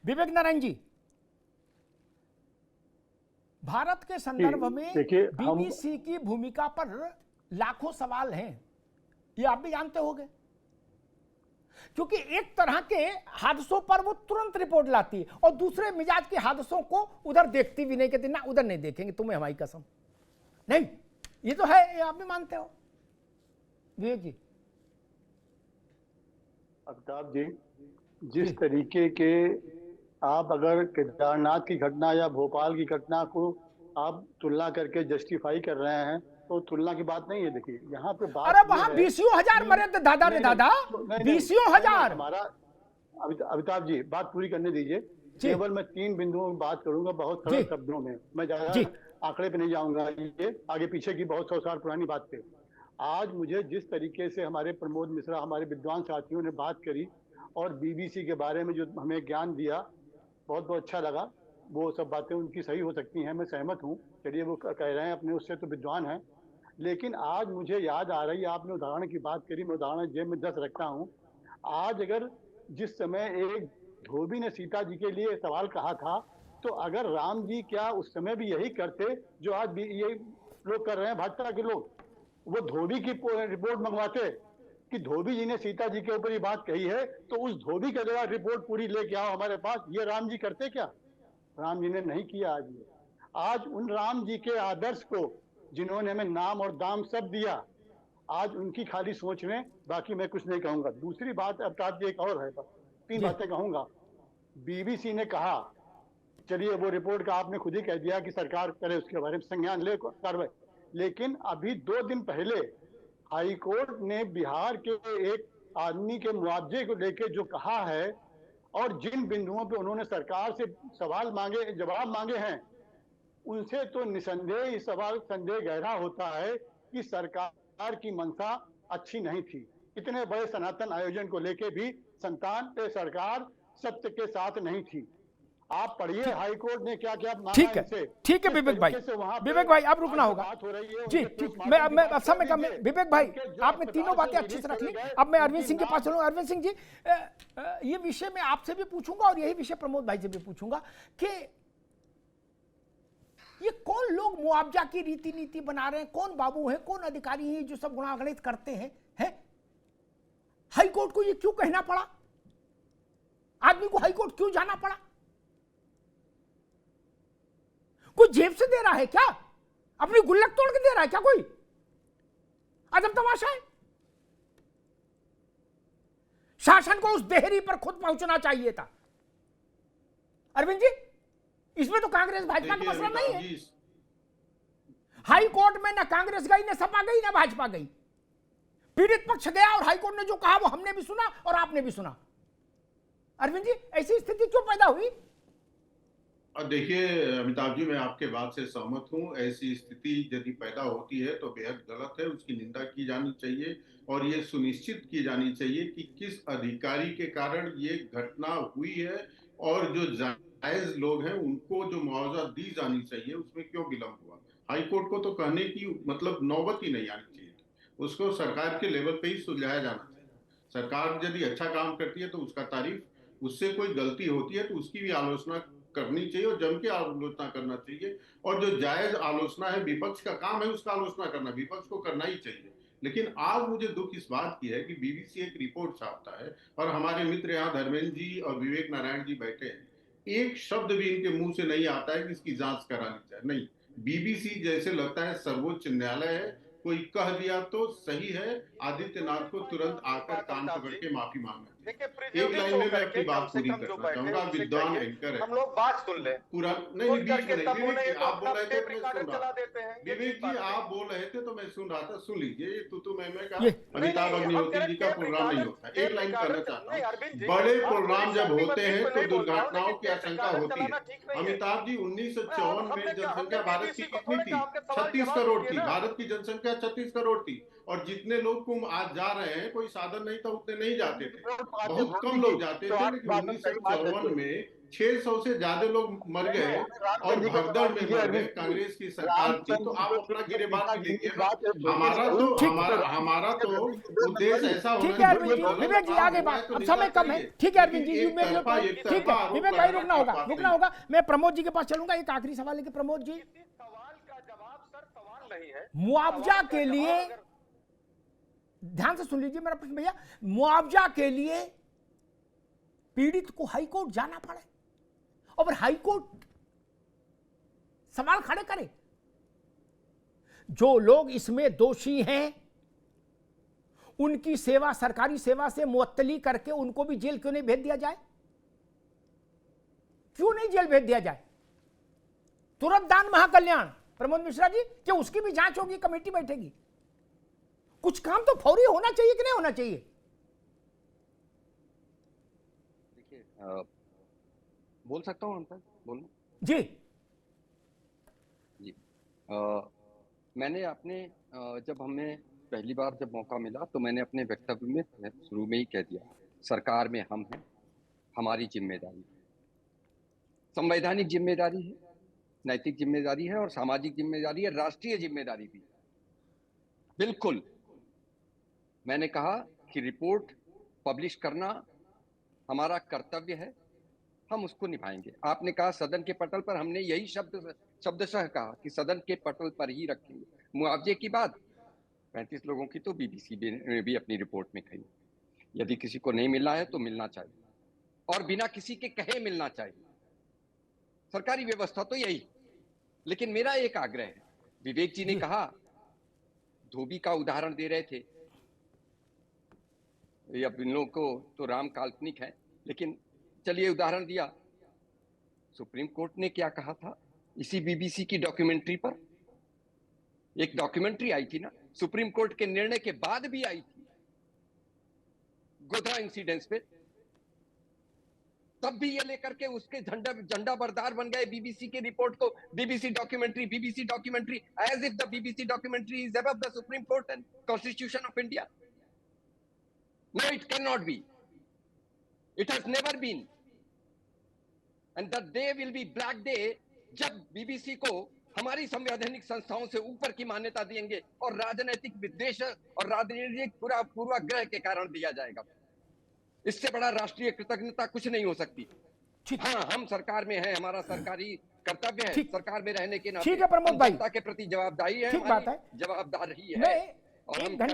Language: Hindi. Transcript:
विवेक नारायण जी, भारत के संदर्भ में बीबीसी की भूमिका पर लाखों सवाल हैं, ये आप भी जानते होंगे, क्योंकि एक तरह के हादसों पर वो तुरंत रिपोर्ट लाती है और दूसरे मिजाज के हादसों को उधर देखती भी नहीं, कहती ना उधर नहीं देखेंगे, तुम्हें हमारी कसम नहीं। ये तो है, ये आप भी मानते हो विवेक जी? अमिताभ जी, जिस तरीके के आप अगर केदारनाथ की घटना या भोपाल की घटना को आप तुलना करके जस्टिफाई कर रहे हैं, तो तुलना की बात नहीं है। देखिए यहाँ पे बात, अरे वहां 20,000 मरे थे दादा रे दादा, 20,000। हमारा अमिताभ जी बात पूरी करने दीजिए। केवल मैं 3 बिंदुओं में बात करूंगा, बहुत सरल शब्दों में, मैं ज्यादा आंकड़े पे नहीं जाऊंगा, ये आगे पीछे की बहुत 100 साल पुरानी बात पे। आज मुझे जिस तरीके से हमारे प्रमोद मिश्रा, हमारे विद्वान साथियों ने बात करी और बीबीसी के बारे में जो हमें ज्ञान दिया, बहुत बहुत अच्छा लगा। वो सब बातें उनकी सही हो सकती हैं, मैं सहमत हूँ, चलिए वो कह रहे हैं अपने, उससे तो विद्वान हैं। लेकिन आज मुझे याद आ रही है, आपने उदाहरण की बात करी, मैं उदाहरण जेब में 10 रखता हूँ। आज अगर जिस समय एक धोबी ने सीता जी के लिए सवाल कहा था, तो अगर राम जी क्या उस समय भी यही करते जो आज भी ये लोग कर रहे हैं, भाजपा के लोग, वो धोबी की रिपोर्ट मंगवाते कि धोबी जी ने सीता जी के ऊपर ये बात कही है, तो उस धोबी के द्वारा रिपोर्ट पूरी लेके आओ हमारे पास, ये राम जी करते क्या? राम जी ने नहीं किया। आज उन राम जी के आदर्श को जिन्होंने हमें नाम और दाम सब दिया, आज उनकी खाली सोच में, बाकी मैं कुछ नहीं कहूंगा। दूसरी बात अवतार जी एक और है, बस 3 बातें कहूंगा। बीबीसी ने कहा, चलिए वो रिपोर्ट का आपने खुद ही कह दिया कि सरकार करे, उसके बारे में संज्ञान ले कार्रवाई, लेकिन अभी 2 दिन पहले हाई कोर्ट ने बिहार के एक आदमी के मुआवजे को लेकर जो कहा है और जिन बिंदुओं पे उन्होंने सरकार से सवाल मांगे, जवाब मांगे हैं, उनसे तो निसंदेह इस सवाल संदेह गहरा होता है कि सरकार की मंशा अच्छी नहीं थी। इतने बड़े सनातन आयोजन को लेके भी सरकार सत्य के साथ नहीं थी। आप पढ़िए हाई कोर्ट ने क्या क्या मांगा। ठीक है विवेक भाई, विवेक भाई आप रुकना होगा जी, ठीक। मैं समय का, विवेक भाई आपने तीनों बातें अच्छी से रख ली। अब मैं अरविंद सिंह के पास चलूंगा। अरविंद सिंह जी, ये विषय मैं आपसे भी पूछूंगा और यही विषय प्रमोद भाई से भी पूछूंगा कि ये कौन लोग मुआवजा की रीति नीति बना रहे हैं, कौन बाबू हैं, कौन अधिकारी हैं जो सब गुणागणित करते हैं? हाई कोर्ट को ये क्यों कहना पड़ा? आदमी को हाई कोर्ट क्यों जाना पड़ा? कोई जेब से दे रहा है क्या? अपनी गुल्लक तोड़ के दे रहा है क्या कोई? अजब तमाशा है। शासन को उस देहरी पर खुद पहुंचना चाहिए था। अरविंद जी, इसमें तो कांग्रेस भाजपा का मसला नहीं है। हाई कोर्ट में ना कांग्रेस गई, ना सपा गई, ना भाजपा गई। पीड़ित पक्ष गया और हाई कोर्ट ने जो कहा वो हमने भी सुना और आपने भी सुना। अरविंद जी, ऐसी स्थिति क्यों पैदा हुई? और देखिए अमिताभ जी, मैं आपके बात से सहमत हूं। ऐसी स्थिति यदि पैदा होती है तो बेहद गलत है, उसकी निंदा की जानी चाहिए और ये सुनिश्चित की जानी चाहिए कि किस अधिकारी के कारण ये घटना हुई है और जो जायज लोग हैं उनको जो मुआवजा दी जानी चाहिए उसमें क्यों विलंब हुआ। हाई कोर्ट को तो कहने की मतलब नौबत ही नहीं आनी चाहिए, उसको सरकार के लेवल पे ही सुलझाया जाना चाहिए। सरकार यदि अच्छा काम करती है तो उसका तारीफ, उससे कोई गलती होती है तो उसकी भी आलोचना करनी चाहिए और जम के आलोचना करना चाहिए। और जो जायज आलोचना है, विपक्ष का काम है उसका आलोचना करना, विपक्ष को करना ही चाहिए। लेकिन आज मुझे दुख इस बात की है कि बीबीसी एक रिपोर्ट छापता है और हमारे मित्र यहाँ धर्मेंद्र जी और विवेक नारायण जी बैठे हैं, एक शब्द भी इनके मुंह से नहीं आता है कि इसकी जांच करानी चाहिए। नहीं, बीबीसी जैसे लगता है सर्वोच्च न्यायालय है, कोई कह दिया तो सही है, आदित्यनाथ को तुरंत आकर कान पकड़ के माफी मांगना। एक लाइन में मैं अपनी बात पूरी करना चाहूंगा। विद्वान एंकर है, हम लोग बात सुन ले पूरा नहीं, बीच में नहीं। विवेक आप बोल रहे थे मैं सुन रहा था। विवेक जी आप बोल रहे थे तो मैं सुन रहा था, सुन लीजिए। ये तू मैं का अमिताभ अग्निहोत्री जी का प्रोग्राम नहीं होता। एक लाइन कहना चाहता हूँ, बड़े प्रोग्राम जब होते हैं तो दुर्घटनाओं की आशंका होती है। अमिताभ जी 1954 में जनसंख्या भारत की कितनी थी? 36 करोड़ थी। भारत की जनसंख्या 36 करोड़ थी और जितने लोग कुंभ आज जा रहे हैं कोई साधन नहीं था, उतने नहीं जाते थे। बहुत कम लोग जाते थे, लेकिन 1954 में 600 से ज्यादा लोग मर गए और भगदड़ में मर गए। कांग्रेस की सरकार थी, तो आप अपना गिरेबान भी देखिए ना। हमारा तो उद्देश्य ऐसा होना ठीक है अरविंद जी, विवेक जी आगे बात, अब समय कम है। ठीक है अरविंद जी, ठीक है विवेक भाई, रुकना होगा। मैं प्रमोद जी के पास चलूंगा, एक आखिरी सवाल है कि प्रमोद जी, सवाल का जवाब सर सवाल नहीं है। मुआवजा के लिए, ध्यान से सुन लीजिए मेरा प्रश्न भैया, मुआवजा के लिए पीड़ित को हाईकोर्ट जाना पड़े और हाईकोर्ट सवाल खड़े करे, जो लोग इसमें दोषी हैं उनकी सेवा, सरकारी सेवा से मुअत्तली करके उनको भी जेल क्यों नहीं भेज दिया जाए? क्यों नहीं जेल भेज दिया जाए? तुरंत दान महाकल्याण, प्रमोद मिश्रा जी, क्या उसकी भी जांच होगी, कमेटी बैठेगी? कुछ काम तो फौरी होना चाहिए कि नहीं होना चाहिए? देखिए, बोल सकता हूं अंतर बोलना जी जी। मैंने अपने जब हमें पहली बार जब मौका मिला तो मैंने अपने वक्तव्य में शुरू में ही कह दिया, सरकार में हम हैं, हमारी जिम्मेदारी, संवैधानिक जिम्मेदारी है, नैतिक जिम्मेदारी है और सामाजिक जिम्मेदारी है, राष्ट्रीय जिम्मेदारी भी। बिल्कुल मैंने कहा कि रिपोर्ट पब्लिश करना हमारा कर्तव्य है, हम उसको निभाएंगे। आपने कहा सदन के पटल पर, हमने यही शब्दशः कहा कि सदन के पटल पर ही रखेंगे। मुआवजे की बात 35 लोगों की तो बीबीसी ने भी अपनी रिपोर्ट में कही, यदि किसी को नहीं मिलना है तो मिलना चाहिए और बिना किसी के कहे मिलना चाहिए, सरकारी व्यवस्था तो यही। लेकिन मेरा एक आग्रह है, विवेक जी ने कहा, धोबी का उदाहरण दे रहे थे, अब इन लोगों को तो राम काल्पनिक है, लेकिन चलिए उदाहरण दिया, सुप्रीम कोर्ट ने क्या कहा था इसी बीबीसी की डॉक्यूमेंट्री पर? एक डॉक्यूमेंट्री आई थी ना, सुप्रीम कोर्ट के निर्णय के बाद भी आई थी, गोधरा इंसिडेंट्स पे, तब भी ये लेकर के उसके झंडा बरदार बन गए बीबीसी की रिपोर्ट को, BBC documentary, as if the BBC documentary is above the supreme court and constitution of India. No, it cannot be. It has never been. And the day will be black day जब बीबीसी को हमारी संवैधानिक संस्थाओं से ऊपर की मान्यता देंगे और राजनीतिक विद्वेष और राजनीतिक पूर्वाग्रह के कारण दिया जाएगा। इससे बड़ा राष्ट्रीय कृतज्ञता कुछ नहीं हो सकती। हाँ, हम सरकार में हैं, हमारा सरकारी कर्तव्य है, सरकार में रहने के नाते ठीक है प्रमोद भाई, जनता के प्रति जवाबदारी है, ठीक बात है, जवाबदारी है और हम